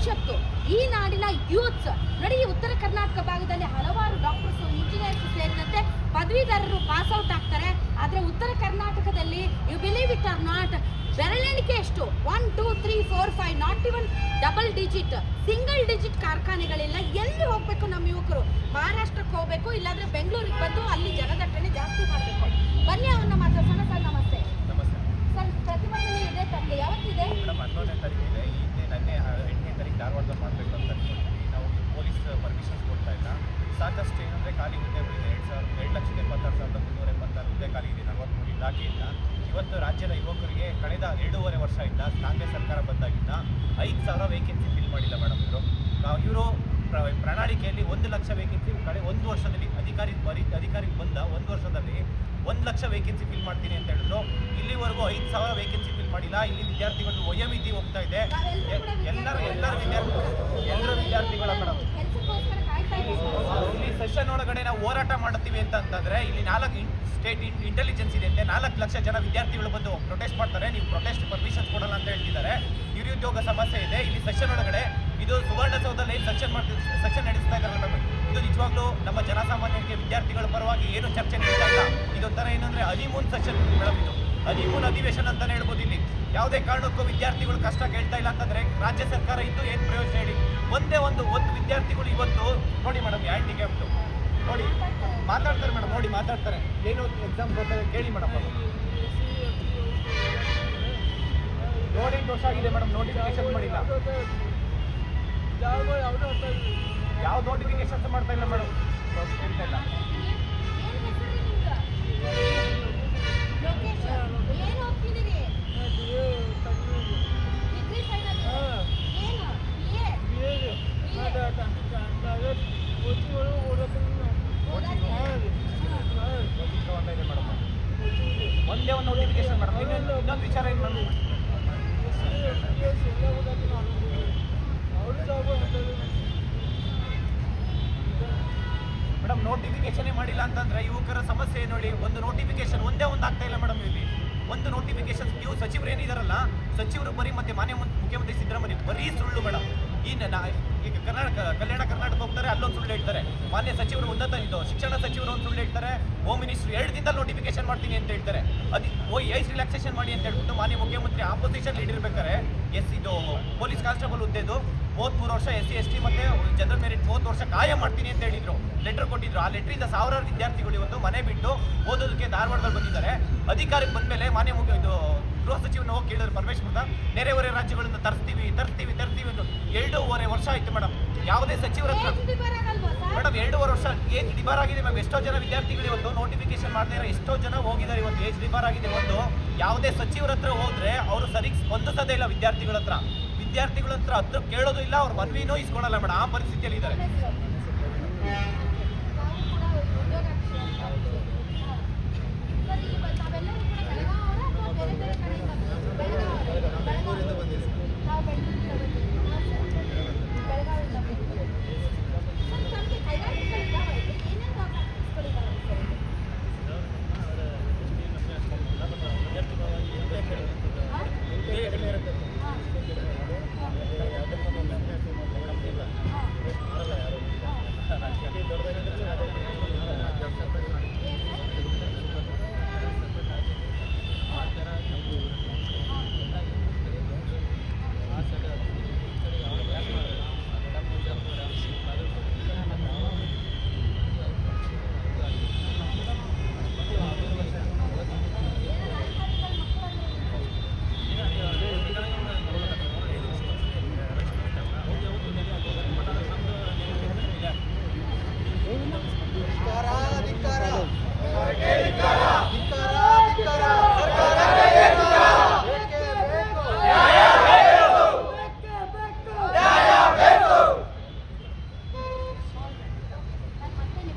ಭವಿಷ್ಯತ್ತು, ಈ ನಾಡಿನ ಯೂತ್ಸ್ ನೋಡಿ. ಉತ್ತರ ಕರ್ನಾಟಕ ಭಾಗದಲ್ಲಿ ಹಲವಾರು ಡಾಕ್ಟರ್ಸ್, ಇಂಜಿನಿಯರ್ಸ್ ಸೇರಿದಂತೆ ಪದವೀಧರರು ಪಾಸ್ಔಟ್ ಆಗ್ತಾರೆ. ಆದರೆ ಉತ್ತರ ಕರ್ನಾಟಕದಲ್ಲಿ you believe it or not, ಬೆರಳೆಣಿಕೆ ಎಷ್ಟು 1 2 3 4 5 not even double digit, single digit ಕಾರ್ಖಾನೆಗಳಿಲ್ಲ. ಎಲ್ಲಿ ಹೋಗ್ಬೇಕು ನಮ್ಮ ಯುವಕರು? ಮಹಾರಾಷ್ಟ್ರಕ್ಕೆ ಹೋಗ್ಬೇಕು, ಇಲ್ಲಾಂದ್ರೆ ಬೆಂಗಳೂರಿಗೆ ಬಂದು ಅಲ್ಲಿ ಜನದಟ್ಟಣೆ ಜಾಸ್ತಿ ಮಾಡಬೇಕು. ಬನ್ನಿ ಅವನ್ನ ಮಾತಾಡ್ಸೋಣ. ಸರ್ ನಮಸ್ತೆ. ಸರ್, ಪ್ರತಿಭಟನೆ ಇದೆ ತಮಗೆ, ಯಾವತ್ತಿದೆ? ಮೇಡಮ್ 11ನೇ ತಾರೀಕಿದೆ. ನೆನ್ನೆ 8ನೇ ತಾರೀಕು ಧಾರವಾಡದಲ್ಲಿ ಮಾಡಬೇಕು ಅಂತ ಅನ್ಕೊಂಡಿದ್ವಿ. ನಾವು ಪೊಲೀಸ್ ಪರ್ಮಿಷನ್ಸ್ ಕೊಡ್ತಾ ಇಲ್ಲ. ಸಾಕಷ್ಟು ಏನಂದರೆ ಖಾಲಿ ಹುದ್ದೆಗಳಿದೆ. 2,76,386 ಹುದ್ದೆ ಖಾಲಿ ಇದೆ 43 ಇಲಾಖೆಯಿಂದ. ಇವತ್ತು ರಾಜ್ಯದ ಯುವಕರಿಗೆ ಕಳೆದ 2.5 ವರ್ಷದಿಂದ ಕಾಂಗ್ರೆಸ್ ಸರ್ಕಾರ ಬಂದಾಗಿದ್ದ 5,000 ವೇಕೆನ್ಸಿ ಫಿಲ್ ಮಾಡಿಲ್ಲ ಮೇಡಮ್. ಇವರು ಪ್ರಣಾಳಿಕೆಯಲ್ಲಿ 1 ಲಕ್ಷ ವೇಕೆನ್ಸಿ ಕಳೆ 1 ವರ್ಷದಲ್ಲಿ ಅಧಿಕಾರಿಗೆ ಬಂದ 1 ವರ್ಷದಲ್ಲಿ 1 ಲಕ್ಷ ವೇಕೆನ್ಸಿ ಫಿಲ್ ಮಾಡ್ತೀನಿ ಅಂತ ಹೇಳಿದ್ರು. ಇಲ್ಲಿವರೆಗೂ 5,000 ವೇಕೆನ್ಸಿ ಫಿಲ್ ಮಾಡಿಲ್ಲ. ಇಲ್ಲಿ ವಿದ್ಯಾರ್ಥಿಗಳು ವಯೋಮಿತಿ ಹೋಗ್ತಾ ಇದೆ. ಎಲ್ಲರ ವಿದ್ಯಾರ್ಥಿಗಳ ಮೇಡಮ್ ಇಲ್ಲಿ ಸೆಷನ್ ಒಳಗಡೆ ನಾವು ಹೋರಾಟ ಮಾಡುತ್ತೀವಿ ಅಂತಂದ್ರೆ ಇಲ್ಲಿ 4 ಸ್ಟೇಟ್ ಇಂಟೆಲಿಜೆನ್ಸ್ ಇದೆ ಅಂತೆ. 4 ಲಕ್ಷ ಜನ ವಿದ್ಯಾರ್ಥಿಗಳು ಬಂದು ಪ್ರೊಟೆಸ್ಟ್ ಮಾಡ್ತಾರೆ. ನೀವು ಪ್ರೊಟೆಸ್ಟ್ ಪರ್ಮಿಷನ್ ಕೊಡಲ್ಲ ಅಂತ ಹೇಳ್ತಿದ್ದಾರೆ. ನಿರುದ್ಯೋಗ ಸಮಸ್ಯೆ ಇದೆ. ಇಲ್ಲಿ ಸೆಷನ್ ಒಳಗಡೆ ಇದು ಸುವರ್ಣಸೌಧದಲ್ಲಿ ಸೆಷನ್ ನಡೆಸ್ತಾ ಇದ್ದಾರೆ ಮೇಡಮ್. ಇದು ನಿಜವಾಗ್ಲೂ ನಮ್ಮ ಜನಸಾಮಾನ್ಯರಿಗೆ ವಿದ್ಯಾರ್ಥಿಗಳ ಪರವಾಗಿ ಏನು ಚರ್ಚೆ ನಡೀತಾ ಇಲ್ಲ. ಇದೊಂಥರ ಏನಂದ್ರೆ ಹನಿಮೂನ್ ಸೆಷನ್ ಮೇಡಮ್. ಇದು ಹನಿಮೂನ್ ಅಧಿವೇಶನ ಅಂತಾನೆ ಹೇಳ್ಬೋದು. ಇಲ್ಲಿ ಯಾವುದೇ ಕಾರಣಕ್ಕೂ ವಿದ್ಯಾರ್ಥಿಗಳು ಕಷ್ಟ ಕೇಳ್ತಾ ಇಲ್ಲ ಅಂತಂದ್ರೆ ರಾಜ್ಯ ಸರ್ಕಾರ ಇದ್ದು ಏನು ಪ್ರಯೋಜನ ಹೇಳಿ? ಒಂದೇ ಒಂದು ವಿದ್ಯಾರ್ಥಿಗಳು ಇವತ್ತು ನೋಡಿ ಮೇಡಮ್, ಹ್ಯಾಂಡಿಕ್ಯಾಪ್ ನೋಡಿ ಮಾತಾಡ್ತಾರೆ ಮೇಡಮ್. ನೋಡಿ ಮಾತಾಡ್ತಾರೆ, ಏನು ಎಕ್ಸಾಮ್ ಬರ್ತಾರೆ ಕೇಳಿ ಮೇಡಮ್. 8 ವರ್ಷ ಆಗಿದೆ ಮೇಡಮ್, ನೋಟಿಫಿಕೇಶನ್ ಮಾಡಿಲ್ಲ. ಯಾವ ನೋಟಿಫಿಕೇಶನ್ಸ್ ಮಾಡ್ತಾ ಇಲ್ಲ ಮೇಡಮ್, ಹೇಳ್ತಾ ಇಲ್ಲ. ಒಂದೇ ಒಂದು ನೋಟಿಫಿಕೇಶನ್ ಮೇಡಮ್. ಇನ್ನೊಂದು ವಿಚಾರ ಏನು ಮೇಡಮ್, ಮೇಡಮ್ ನೋಟಿಫಿಕೇಶನೇ ಮಾಡಿಲ್ಲ ಅಂತಂದ್ರೆ ಯುವಕರ ಸಮಸ್ಯೆ ನೋಡಿ. ಒಂದು ನೋಟಿಫಿಕೇಶನ್ ಒಂದೇ ಒಂದು ಆಗ್ತಾ ಇಲ್ಲ ಮೇಡಮ್. ಇಲ್ಲಿ ಒಂದು ನೋಟಿಫಿಕೇಶನ್ ನೀವು ಸಚಿವರು ಏನಿದಾರಲ್ಲ, ಸಚಿವರು ಬರೀ ಮತ್ತೆ ಮಾನ್ಯ ಮುಖ್ಯಮಂತ್ರಿ ಸಿದ್ದರಾಮಯ್ಯ ಬರೀ ಸುಳ್ಳು ಮೇಡಮ್. ಈಗ ಕಲ್ಯಾಣ ಕರ್ನಾಟಕ ಹೋಗ್ತಾರೆ, ಅಲ್ಲೊಂದು ಸುಳ್ಳು ಹೇಳ್ತಾರೆ. ಮಾನ್ಯ ಸಚಿವರು ಉನ್ನತ ಶಿಕ್ಷಣ ಸಚಿವರು ಒಂದು ಸುಳ್ಳು ಹೇಳ್ತಾರೆ. ಹೋಮ್ ಮಿನಿಸ್ಟ್ರಿ 2 ದಿನದಲ್ಲಿ ನೋಟಿಫಿಕೇಶನ್ ಮಾಡ್ತೀನಿ ಅಂತ ಹೇಳ್ತಾರೆ. ಏಜ್ ರಿಲ್ಯಾಕ್ಸೇಷನ್ ಮಾಡಿ ಅಂತ ಹೇಳ್ಬಿಟ್ಟು ಮಾನ್ಯ ಮುಖ್ಯಮಂತ್ರಿ ಆಪೋಸಿಷನ್ ಲೀಡರ್ ಇರ್ಬೇಕಾದ್ರೆ ಇದು ಪೊಲೀಸ್ ಕಾನ್ಸ್ಟೇಬಲ್ ಹುದ್ದೆದು 33 ವರ್ಷ SC ST ಮತ್ತೆ ಜನರಲ್ ಮೆರಿಟ್ 30 ವರ್ಷ ಕಾಯ ಮಾಡ್ತೀನಿ ಅಂತ ಹೇಳಿದ್ರು. ಲೆಟರ್ ಕೊಟ್ಟಿದ್ರು. ಆ ಲೆಟರಿಂದ ಸಾವಿರಾರು ವಿದ್ಯಾರ್ಥಿಗಳು ಇವತ್ತು ಮನೆ ಬಿಟ್ಟು ಓದೋದಕ್ಕೆ ಧಾರವಾಡದಲ್ಲಿ ಬಂದಿದ್ದಾರೆ. ಅಧಿಕಾರಕ್ಕೆ ಬಂದಮೇಲೆ ಮಾನ್ಯ ಗೃಹ ಸಚಿವನ ಹೋಗಿ ಕೇಳಿದ್ರು ಪರಮೇಶ್ವರ, ನೆರೆಹೊರೆ ರಾಜ್ಯಗಳಿಂದ ತರಿಸ್ತೀವಿ ಅಂತ 2.5 ವರ್ಷ ಆಯ್ತು ಮೇಡಮ್. ಯಾವುದೇ ಸಚಿವರ ಹತ್ರ ಮೇಡಮ್ 2.5 ವರ್ಷ ಏಜ್ ಡಿಬಾರ್ ಆಗಿದೆ ಮ್ಯಾಮ್. ಎಷ್ಟೋ ಜನ ವಿದ್ಯಾರ್ಥಿಗಳು ಇವತ್ತು ನೋಟಿಫಿಕೇಶನ್ ಮಾಡ್ತಾ ಇದ್ದಾರೆ. ಎಷ್ಟೋ ಜನ ಹೋಗಿದ್ದಾರೆ ಇವತ್ತು, ಏಜ್ ಡಿಬಾರ್ ಆಗಿದೆ. ಒಂದು ಯಾವುದೇ ಸಚಿವರ ಹತ್ರ ಹೋದ್ರೆ ಅವರು ಸರಿ ಸ್ಪಂದಿಸೋದೇ ಇಲ್ಲ. ವಿದ್ಯಾರ್ಥಿಗಳ ಹತ್ರ ಕೇಳೋದು ಇಲ್ಲ, ಅವ್ರ ಮನವಿನೂ ಇಸ್ಕೊಳಲ್ಲ ಮೇಡಮ್. ಆ ಪರಿಸ್ಥಿತಿಯಲ್ಲಿ ಇದ್ದಾರೆ.